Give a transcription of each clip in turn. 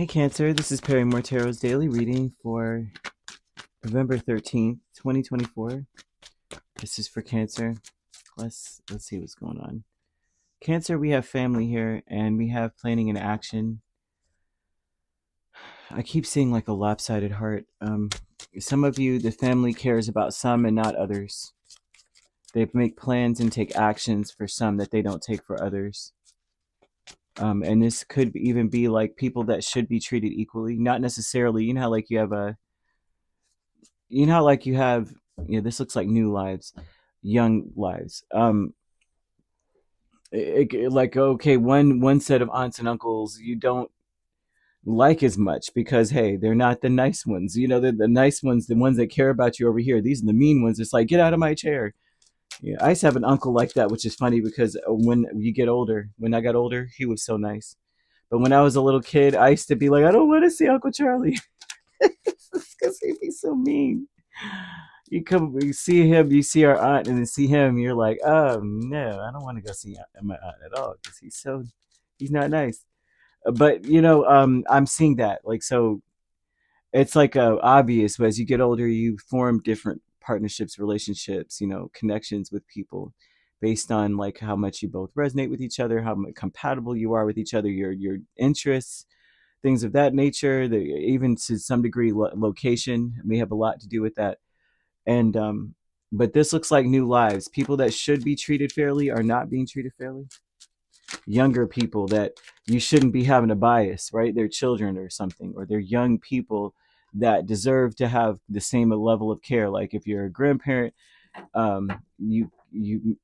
Hey Cancer, this is Perrymore Tarot's daily reading for November 13th, 2024. This is for Cancer. Let's see what's going on. Cancer, we have family here and we have planning and action. I keep seeing like a lopsided heart. Some of you, the family cares about some and not others. They make plans and take actions for some that they don't take for others. And this could even be like people that should be treated equally, not necessarily. You know how like you have a you know how like you have this looks like new lives, young lives. Like okay, one set of aunts and uncles you don't like as much because hey, they're not the nice ones. They're the nice ones, the ones that care about you over here. These are the mean ones. It's like, get out of my chair. Yeah, I used to have an uncle like that, which is funny because when I got older, he was so nice. But when I was a little kid, I used to be like, I don't want to see Uncle Charlie because he'd be so mean. You see him, you see our aunt, and then see him, you're like, oh no, I don't want to go see my aunt at all because he's not nice. But I'm seeing that like so. It's like obvious, but as you get older, you form different partnerships, relationships, connections with people based on like how much you both resonate with each other, how compatible you are with each other, your interests, things of that nature. Even to some degree, location may have a lot to do with that. And but this looks like new lives. People that should be treated fairly are not being treated fairly. Younger people that you shouldn't be having a bias, right? They're children or something, or they're young people that deserve to have the same level of care. Like if you're a grandparent, you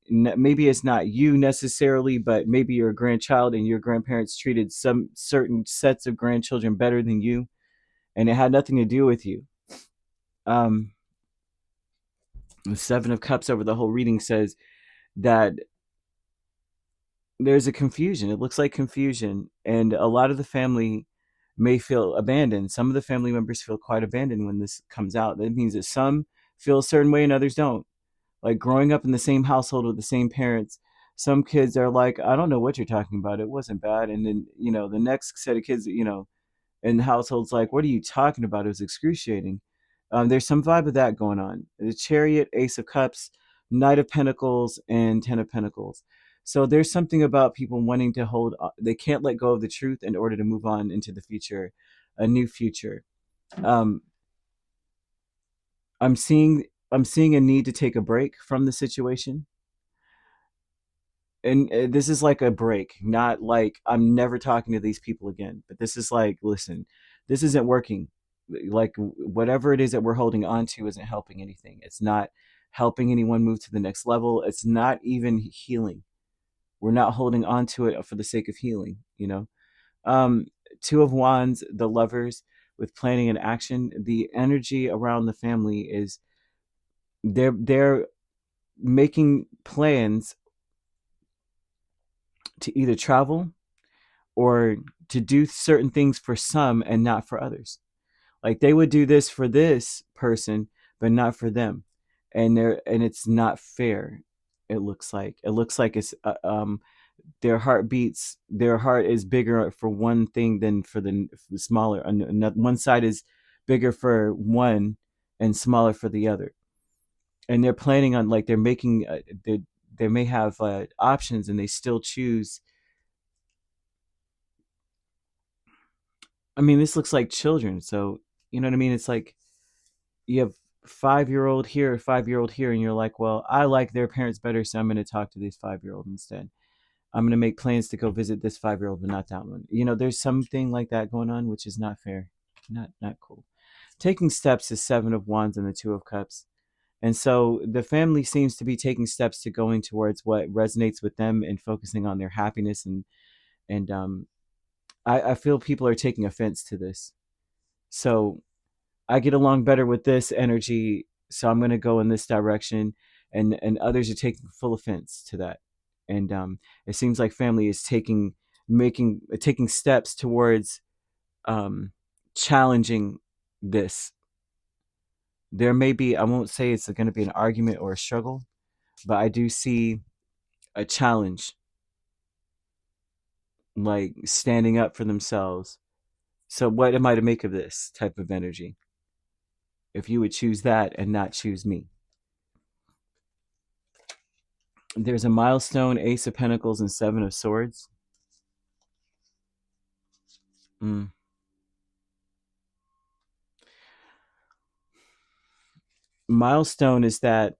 maybe it's not you necessarily, but maybe you're a grandchild and your grandparents treated some certain sets of grandchildren better than you, and it had nothing to do with you. Um, the Seven of Cups over the whole reading says that there's a confusion. It looks like confusion, and a lot of the family may feel abandoned. Some of the family members feel quite abandoned when this comes out. That means that some feel a certain way and others don't. Like growing up in the same household with the same parents, some kids are like, I don't know what you're talking about. It wasn't bad. And then, the next set of kids, in the household's like, what are you talking about? It was excruciating. There's some vibe of that going on. The Chariot, Ace of Cups, Knight of Pentacles, and Ten of Pentacles. So there's something about people wanting to hold, they can't let go of the truth in order to move on into the future, a new future. Um, I'm seeing I'm seeing a need to take a break from the situation. And this is like a break, not like I'm never talking to these people again, but this is like, listen, this isn't working. Like whatever it is that we're holding on to isn't helping anything. It's not helping anyone move to the next level. It's not even healing. We're not holding on to it for the sake of healing. um Two of Wands, the Lovers, with planning and action. The energy around the family is they're making plans to either travel or to do certain things for some and not for others. Like they would do this for this person, but not for them, and it's not fair. It looks like it's their heart beats. Their heart is bigger for one thing than for the smaller. One side is bigger for one and smaller for the other, and they're planning on like they're making they may have options and they still choose. I mean, this looks like children, so you know what I mean. It's like you have 5-year-old here, 5-year-old here, and you're like, well, I like their parents better, so I'm going to talk to this 5-year-old instead. I'm going to make plans to go visit this 5-year-old, but not that one. There's something like that going on, which is not fair, not cool. Taking steps is Seven of Wands and the Two of Cups, and so the family seems to be taking steps to going towards what resonates with them and focusing on their happiness and I feel people are taking offense to this. So I get along better with this energy, so I'm going to go in this direction, and others are taking full offense to that. And it seems like family is taking steps towards um, challenging this. There may be, I won't say it's going to be an argument or a struggle, but I do see a challenge, like standing up for themselves So what am I to make of this type of energy? If you would choose that and not choose me. There's a milestone, Ace of Pentacles and Seven of Swords. Mm. Milestone is that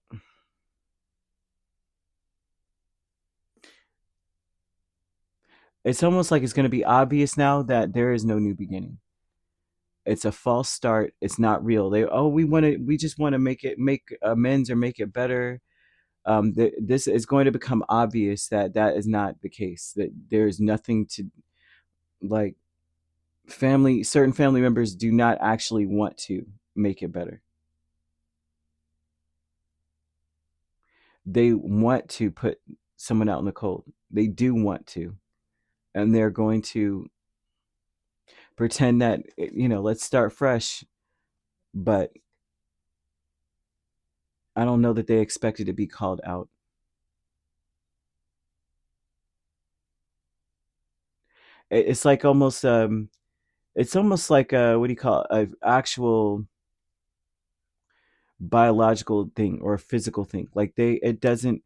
it's almost like it's going to be obvious now that there is no new beginning. It's a false start. It's not real. We just want to make amends or make it better. This is going to become obvious that that is not the case. That there's nothing to, like, certain family members do not actually want to make it better. They want to put someone out in the cold. They do want to, and they're going to pretend that, let's start fresh. But I don't know that they expected to be called out. It's like almost it's almost like a, what do you call it, a actual biological thing or a physical thing. Like it doesn't,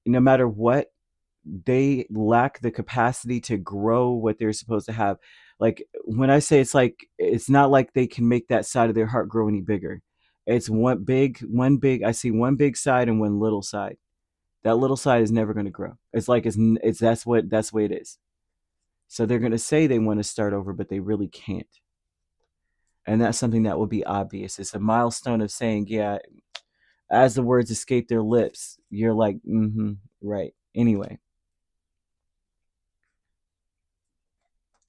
no matter what, they lack the capacity to grow what they're supposed to have. Like when I say, it's not like they can make that side of their heart grow any bigger. It's one big, I see one big side and one little side. That little side is never going to grow. It's like it's that's the way it is. So they're going to say they want to start over, but they really can't. And that's something that will be obvious. It's a milestone of saying, yeah, as the words escape their lips, you're like, mm-hmm, right. Anyway,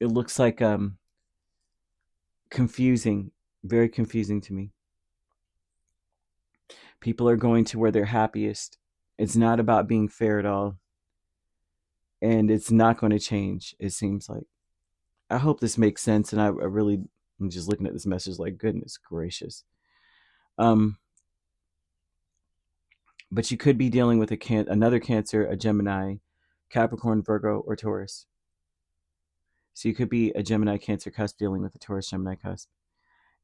it looks like confusing, very confusing to me. People are going to where they're happiest. It's not about being fair at all. And it's not going to change, it seems like. I hope this makes sense. And I'm just looking at this message like, goodness gracious. Um, but you could be dealing with another Cancer, a Gemini, Capricorn, Virgo, or Taurus. So you could be a Gemini, Cancer cusp dealing with a Taurus, Gemini cusp.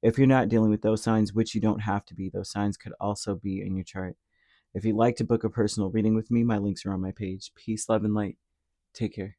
If you're not dealing with those signs, which you don't have to be, those signs could also be in your chart. If you'd like to book a personal reading with me, my links are on my page. Peace, love, and light. Take care.